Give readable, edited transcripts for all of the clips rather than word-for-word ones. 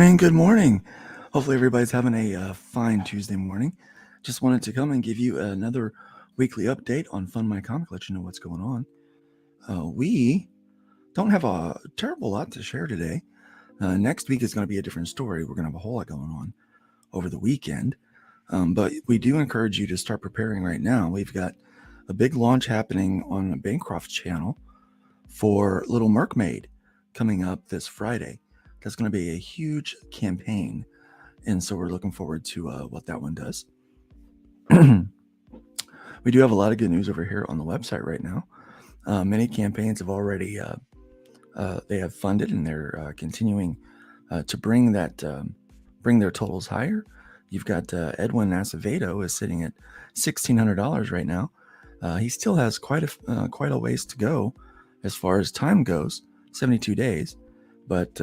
morning. Good morning. Hopefully everybody's having a fine Tuesday morning. Just wanted to come and give you another weekly update on FundMyComic, let you know what's going on. We don't have a terrible lot to share today. Next week is going to be a different story. We're going to have a whole lot going on over the weekend. But we do encourage you to start preparing right now. We've got a big launch happening on Bancroft's channel for Little Mermaid coming up this Friday. That's going to be a huge campaign, and so we're looking forward to what that one does. We do have a lot of good news over here on the website right now. Many campaigns have already they have funded, and they're continuing to bring their totals higher. You've got Edwin Acevedo is sitting at $1,600 right now. He still has quite a ways to go as far as time goes, 72 days, but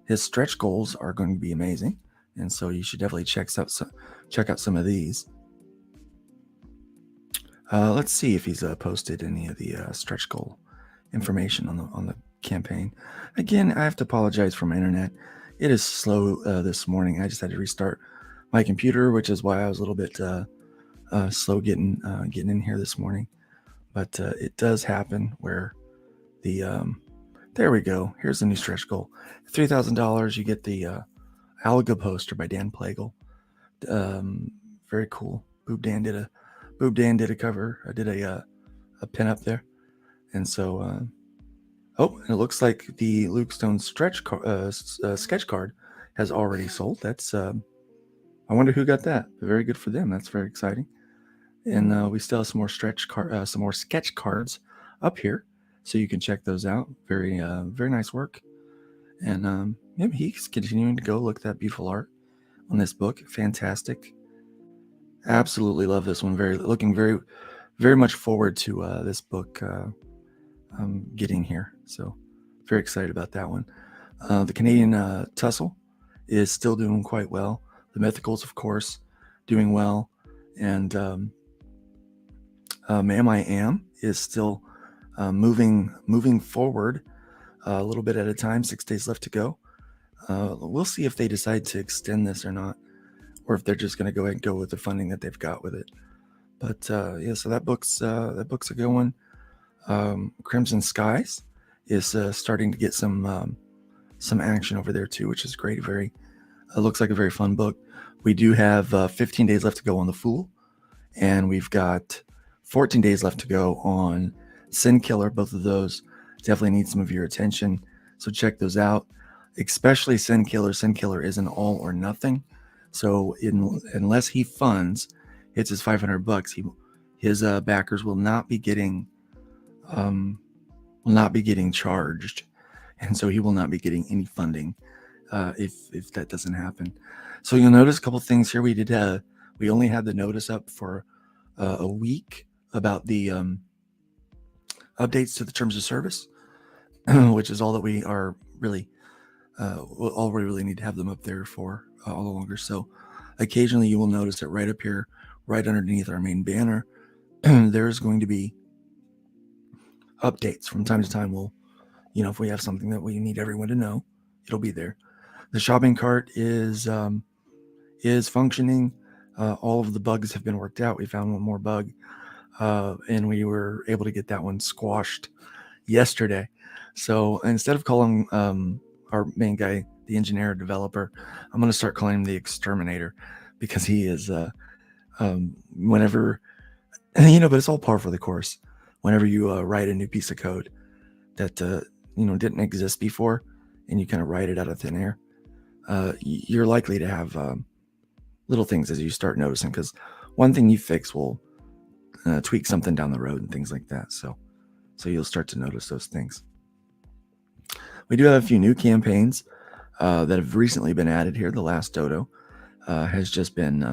his stretch goals are going to be amazing, and so you should definitely check out some of these. Let's see if he's posted any of the stretch goal information on the campaign. Again, I have to apologize for my internet. It is slow this morning. I just had to restart my computer, which is why I was a little bit slow getting in here this morning. But it does happen where the there we go. Here's the new stretch goal. $3,000. You get the Alga poster by Dan Plagle. Very cool. Boob Dan did a cover. I did a pin up there, and so it looks like the Luke Stone sketch card has already sold. That's I wonder who got that. Very good for them. That's very exciting. And we still have some more some more sketch cards up here, so you can check those out. Very nice work. And he's continuing to go look at that beautiful art on this book. Fantastic. Absolutely love this one. Looking very much forward to this book getting here. So very excited about that one. The Canadian Tussle is still doing quite well. The Mythicals, of course, doing well. And Ma'am I Am is still moving forward a little bit at a time. 6 days left to go. We'll see if they decide to extend this or not, or if they're just going to go ahead and go with the funding that they've got with it. But so that book's a good one. Crimson Skies is starting to get some action over there too, which is great. Looks like a very fun book. We do have 15 days left to go on The Fool, and we've got 14 days left to go on Sin Killer. Both of those definitely need some of your attention, so check those out, especially Sin Killer. Sin Killer is an all or nothing, so unless he hits his $500, his backers will not be getting charged, and so he will not be getting any funding if that doesn't happen. So you'll notice a couple things here. We only had the notice up for a week about the updates to the terms of service, which is all that we are really all we really need to have them up there for all the longer. So occasionally you will notice that right up here, right underneath our main banner, there's going to be updates from time to time. We'll, if we have something that we need everyone to know, it'll be there. The shopping cart is functioning. All of the bugs have been worked out. We found one more bug, and we were able to get that one squashed yesterday. So instead of calling our main guy the engineer or developer, I'm going to start calling him the exterminator, because he is whenever but it's all par for the course. Whenever you write a new piece of code that didn't exist before, and you kind of write it out of thin air, you're likely to have little things as you start noticing, because one thing you fix will tweak something down the road and things like that. So you'll start to notice those things. We do have a few new campaigns that have recently been added here. The Last Dodo has just been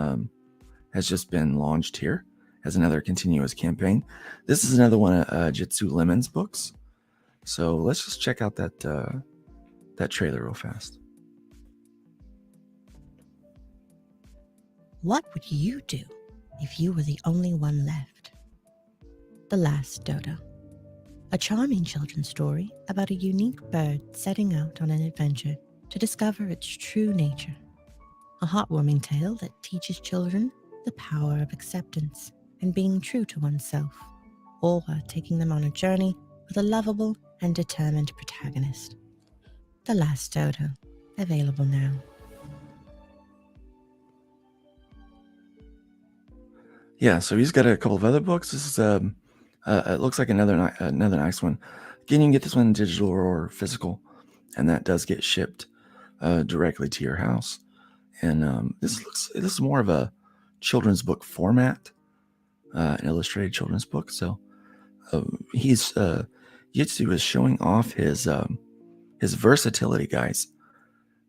launched here as another continuous campaign. This is another one of Jitsu Lemon's books. So let's just check out that trailer real fast. What would you do if you were the only one left? The Last Dodo. A charming children's story about a unique bird setting out on an adventure to discover its true nature. A heartwarming tale that teaches children the power of acceptance and being true to oneself, all while taking them on a journey with a lovable and determined protagonist. The Last Dodo, available now. Yeah, so he's got a couple of other books. This is it looks like another nice one. Again, you can get this one digital or physical, and that does get shipped directly to your house. And this is more of a children's book format, an illustrated children's book. So Yitsu is showing off his versatility, guys.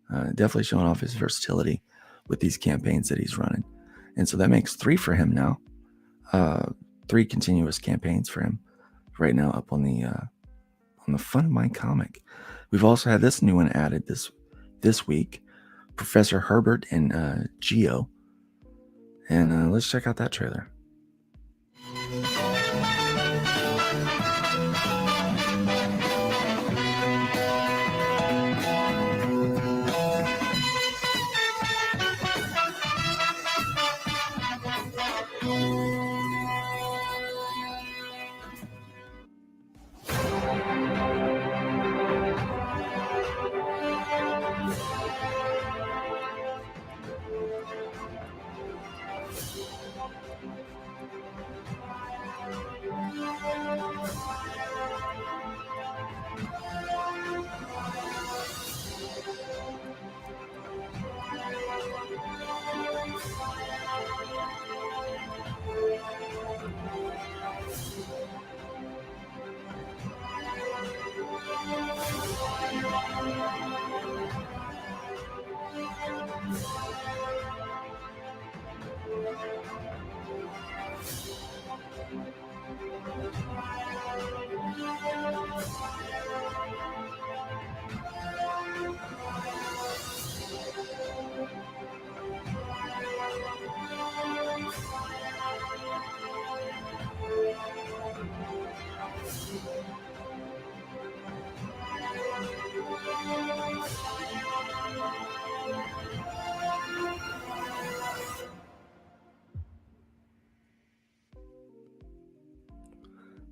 Definitely showing off his versatility with these campaigns that he's running. And so that makes 3 for him now. 3 continuous campaigns for him right now up on the FundMyComic. We've also had this new one added this week, Professor Herbert and Geo. And let's check out that trailer.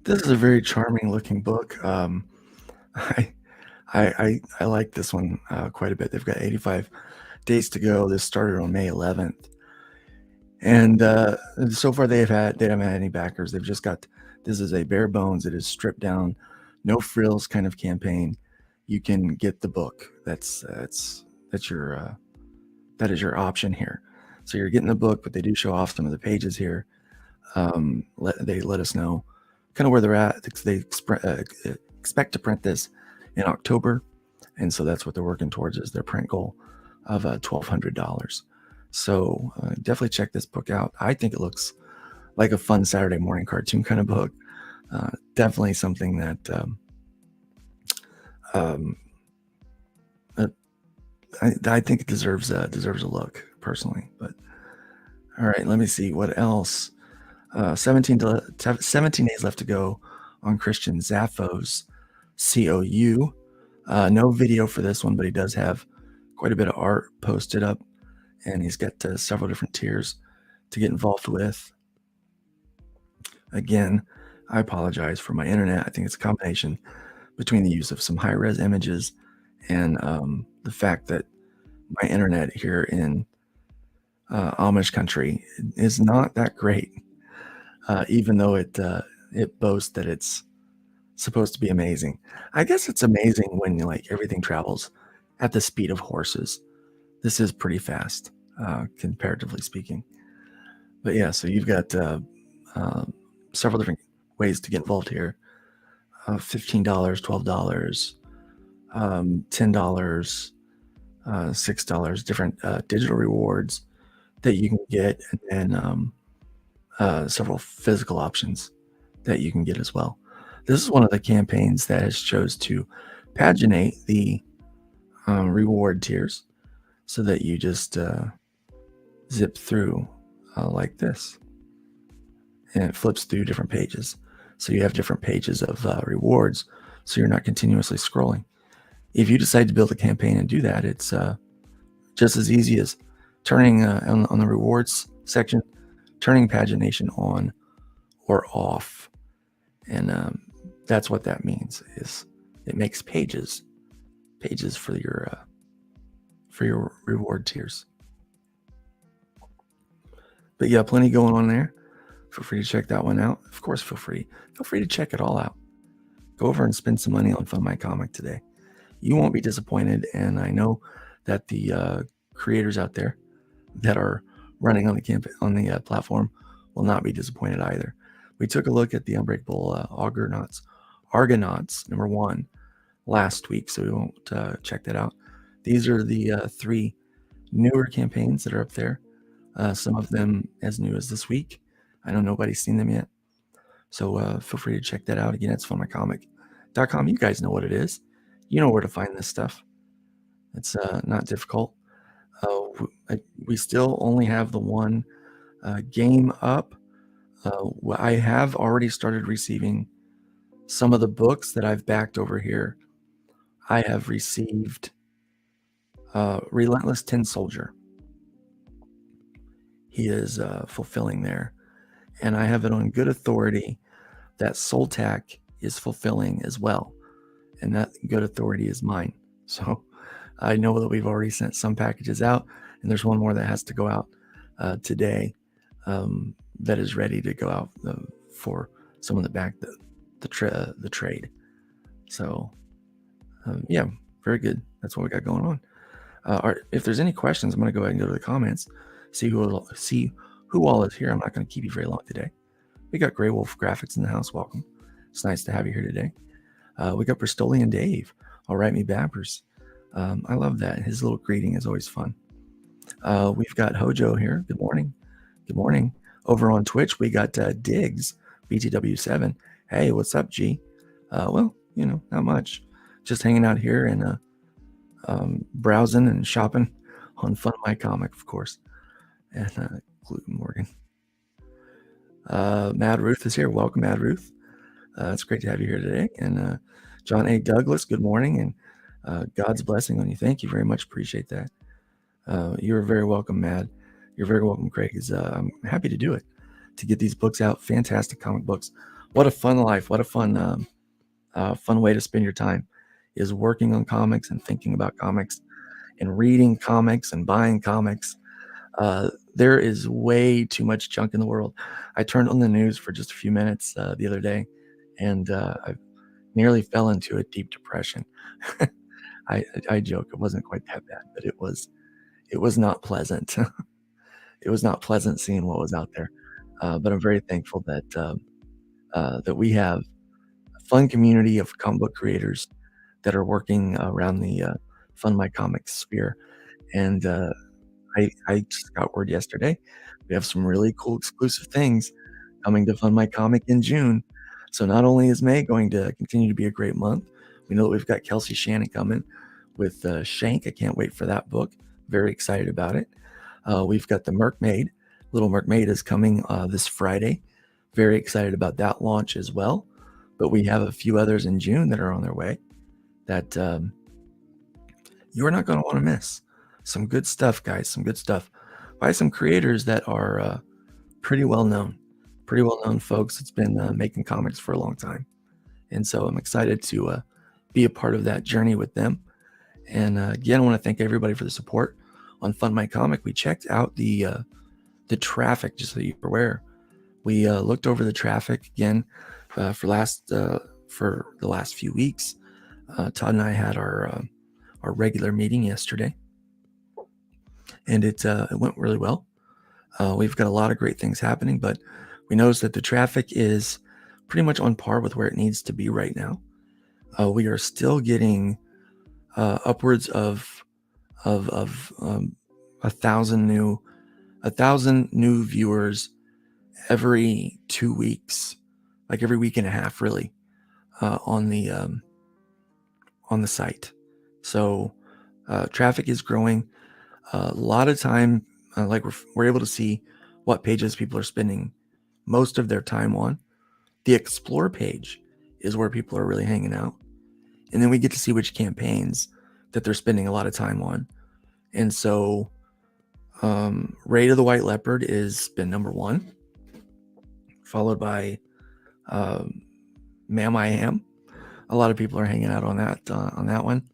This is a very charming looking book. I like this one quite a bit. They've got 85 days to go. This started on May 11th, and so far they haven't had any backers. They've just got, this is a bare bones, it is stripped down, no frills kind of campaign. You can get the book. That's your that is your option here. So you're getting the book, but they do show off some of the pages here. They let us know kind of where they're at. They expect to print this in October, and so that's what they're working towards, is their print goal of $1,200. So definitely check this book out. I think it looks like a fun Saturday morning cartoon kind of book. Definitely something that I think it deserves a look personally. But all right, let me see what else. 17 days left to go on Christian Zaffo's COU. No video for this one, but he does have quite a bit of art posted up, and he's got several different tiers to get involved with. Again, I apologize for my internet. I think it's a combination between the use of some high-res images and the fact that my internet here in Amish country is not that great. Even though it boasts that it's supposed to be amazing. I guess it's amazing when like everything travels at the speed of horses. This is pretty fast, comparatively speaking. But yeah, so you've got several different ways to get involved here. $15, $12, $10, $6, different digital rewards that you can get, and then several physical options that you can get as well. This is one of the campaigns that has chose to paginate the reward tiers so that you just zip through like this, and it flips through different pages. So you have different pages of rewards, so you're not continuously scrolling. if you decide to build a campaign and do that, it's just as easy as turning on the rewards section, turning pagination on or off. And that's what that means, is it makes pages for your reward tiers. But yeah, plenty going on there. Feel free to check that one out. Of course, feel free to check it all out. Go over and spend some money on FundMyComic today. You won't be disappointed, and I know that the creators out there that are running on the platform will not be disappointed either. We took a look at the Unbreakable Argonauts #1 last week, so we won't check that out. These are the 3 newer campaigns that are up there. Some of them as new as this week. I know nobody's seen them yet. So feel free to check that out. Again, it's FundMyComic.com. You guys know what it is. You know where to find this stuff. It's not difficult. We still only have the one game up. I have already started receiving some of the books that I've backed over here. I have received Relentless Tin Soldier. He is fulfilling there. And I have it on good authority that Soltac is fulfilling as well. And that good authority is mine. So I know that we've already sent some packages out, and there's one more that has to go out today that is ready to go out for someone that backed the trade. So yeah, very good. That's what we got going on. If there's any questions, I'm going to go ahead and go to the comments, see who all is here. I'm not going to keep you very long today. We got Grey Wolf Graphics in the house. Welcome. It's nice to have you here today. We got Bristolian Dave. All right, me bappers. I love that. His little greeting is always fun. We've got Hojo here. Good morning. Good morning. Over on Twitch, we got Diggs, BTW7. Hey, what's up, G? Well, not much. Just hanging out here and browsing and shopping on FundMyComic, of course. And Gluten Morgan. Mad Ruth is here. Welcome, Mad Ruth. It's great to have you here today. And John A. Douglas, good morning, and God's blessing on you. Thank you very much. Appreciate that. You're very welcome, Mad. You're very welcome, Craig. I'm happy to do it, to get these books out. Fantastic comic books. What a fun life. What a fun way to spend your time, is working on comics and thinking about comics and reading comics and buying comics. There is way too much junk in the world. I turned on the news for just a few minutes the other day, and I nearly fell into a deep depression. I joke, it wasn't quite that bad, but it was not pleasant. It was not pleasant seeing what was out there. But I'm very thankful that we have a fun community of comic book creators that are working around the FundMyComic sphere. And I just got word yesterday we have some really cool exclusive things coming to FundMyComic in June. So not only is May going to continue to be a great month, we know that we've got Kelsey Shannon coming with Shank. I can't wait for that book. Very excited about it. We've got the Merkmaid. Little Merkmaid is coming this Friday. Very excited about that launch as well. But we have a few others in June that are on their way that you are not going to want to miss. Some good stuff, guys. Some good stuff by some creators that are pretty well known. Pretty well known folks. It's been making comics for a long time. And so I'm excited to be a part of that journey with them. And again, I want to thank everybody for the support on FundMyComic. We checked out the traffic, just so you're aware. We looked over the traffic again for the last few weeks. Todd and I had our regular meeting yesterday, and it went really well. We've got a lot of great things happening, but we noticed that the traffic is pretty much on par with where it needs to be right now. We are still getting upwards of 1,000 new viewers every 2 weeks, like every week and a half, really, on the site. So traffic is growing. A lot of time, like we're able to see what pages people are spending most of their time on. The explore page is where people are really hanging out, and then we get to see which campaigns that they're spending a lot of time on. And so Raid of the White Leopard is been number 1, followed by Ma'am I Am. A lot of people are hanging out on that one.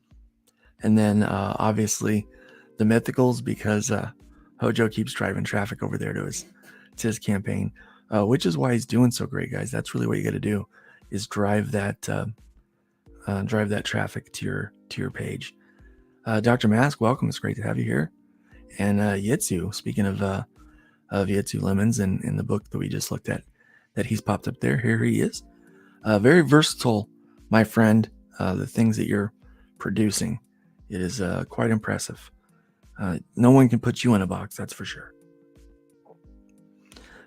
And then obviously the Mythicals, because Hojo keeps driving traffic over there to his campaign, which is why he's doing so great, guys. That's really what you got to do, is drive that traffic to your page. Dr. Mask, welcome. It's great to have you here. And Yitsu, speaking of Yitsu Lemons and the book that we just looked at, that he's popped up there. Here he is. Very versatile, my friend. The things that you're producing, it is quite impressive. No one can put you in a box, that's for sure.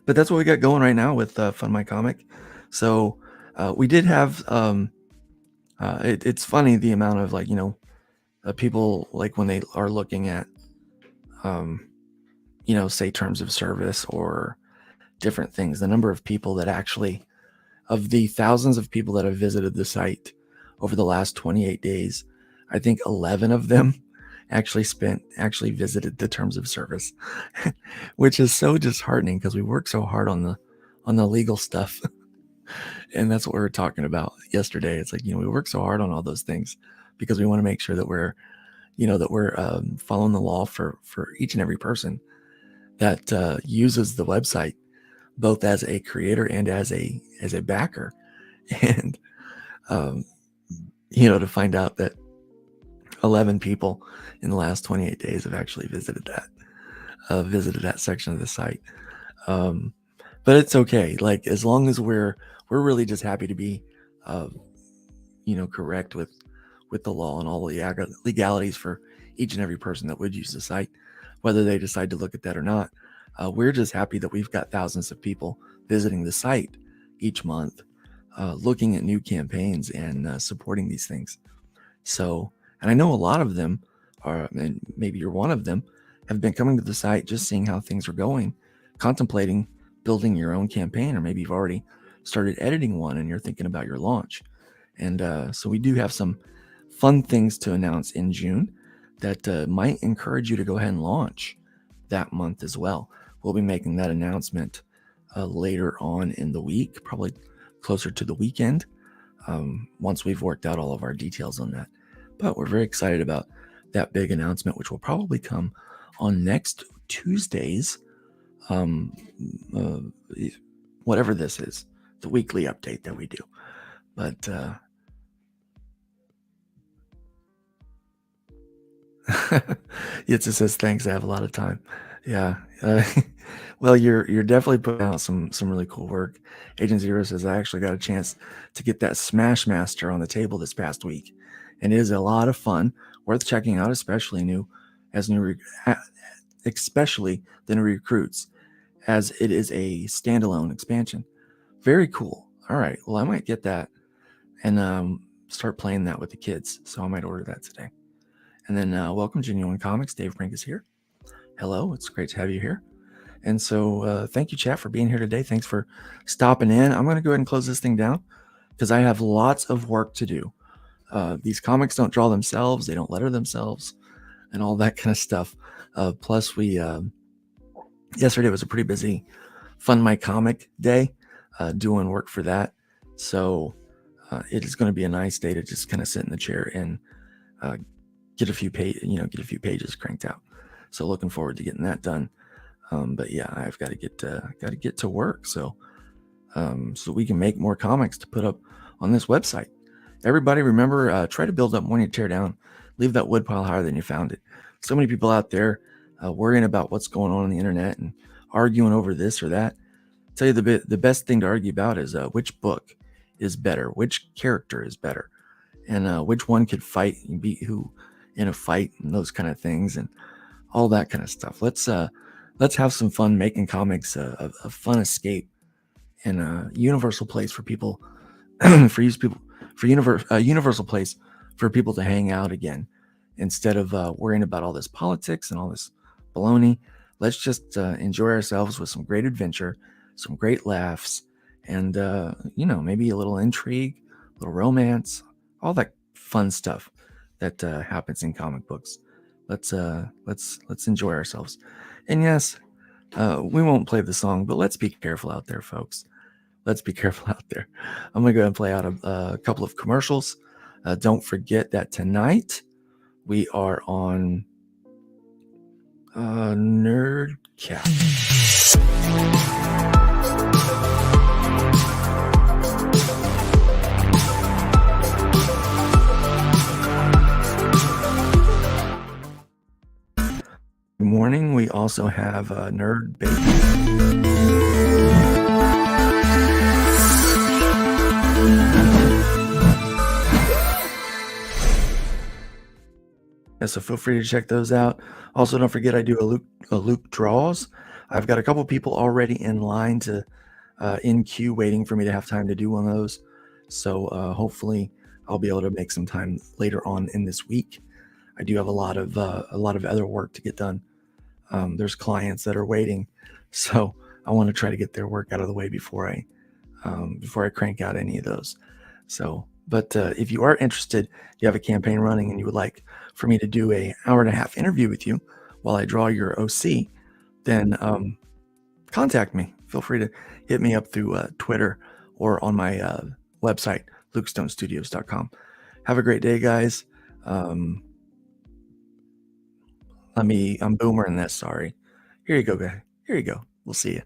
But that's what we got going right now with FundMyComic. So we did have it's funny the amount of people, like when they are looking at say terms of service or different things, the number of people that actually, of the thousands of people that have visited the site over the last 28 days, I think 11 of them actually visited the terms of service, which is so disheartening because we work so hard on the legal stuff. And that's what we were talking about yesterday. It's like, we work so hard on all those things because we want to make sure that we're following the law for each and every person that uses the website, both as a creator and as a backer. And to find out that 11 people in the last 28 days have actually visited that section of the site. But it's okay. Like, as long as we're really just happy to be correct with the law and all the legalities for each and every person that would use the site, whether they decide to look at that or not. We're just happy that we've got thousands of people visiting the site each month, looking at new campaigns and supporting these things. So, and I know a lot of them are, and maybe you're one of them, have been coming to the site just seeing how things are going, contemplating building your own campaign, or maybe you've already started editing one and you're thinking about your launch. And so we do have some fun things to announce in June that might encourage you to go ahead and launch that month as well. We'll be making that announcement later on in the week, probably closer to the weekend, once we've worked out all of our details on that. But we're very excited about that big announcement, which will probably come on next Tuesday's, whatever this is, the weekly update that we do. But Yitsa says, thanks, I have a lot of time. Yeah. Well, you're definitely putting out some really cool work. Agent Zero says, I actually got a chance to get that Smash Master on the table this past week, and it is a lot of fun, worth checking out, especially especially the new recruits, as it is a standalone expansion. Very cool. All right, well, I might get that and start playing that with the kids, so I might order that today. And then welcome, Genuine Comics. Dave Brink is here. Hello, it's great to have you here. And so thank you, chat, for being here today. Thanks for stopping in. I'm going to go ahead and close this thing down because I have lots of work to do. These comics don't draw themselves. They don't letter themselves and all that kind of stuff. Plus, yesterday was a pretty busy FundMyComic day, doing work for that. So it is going to be a nice day to just kind of sit in the chair and get a few pages cranked out. So looking forward to getting that done. But yeah, I've got to get to work so we can make more comics to put up on this website. Everybody, remember, try to build up more than you tear down. Leave that wood pile higher than you found it. So many people out there worrying about what's going on the internet and arguing over this or that. I'll tell you the best thing to argue about is which book is better, which character is better, and which one could fight and beat who in a fight, and those kind of things, and all that kind of stuff. Let's have some fun making comics a fun escape and a universal place for people universal place for people to hang out again, instead of worrying about all this politics and all this baloney. Let's just enjoy ourselves with some great adventure, some great laughs, and maybe a little intrigue, a little romance, all that fun stuff that happens in comic books. Let's enjoy ourselves. And yes, we won't play the song, but let's be careful out there, folks. Let's be careful out there. I'm gonna go ahead and play out a couple of commercials. Don't forget that tonight we are on Nerdcast. Good morning. We also have Nerd Baby. Yeah, so feel free to check those out. Also, don't forget I do a Luke draws. I've got a couple people already in line to in queue waiting for me to have time to do one of those. So hopefully I'll be able to make some time later on in this week. I do have a lot of other work to get done. There's clients that are waiting, so I want to try to get their work out of the way before I crank out any of those. So, but if you are interested, you have a campaign running and you would like for me to do a hour-and-a-half interview with you while I draw your OC, then contact me. Feel free to hit me up through Twitter or on my website, lukestonestudios.com. Have a great day, guys. I'm boomering this. Sorry. Here you go, guy. Here you go. We'll see you.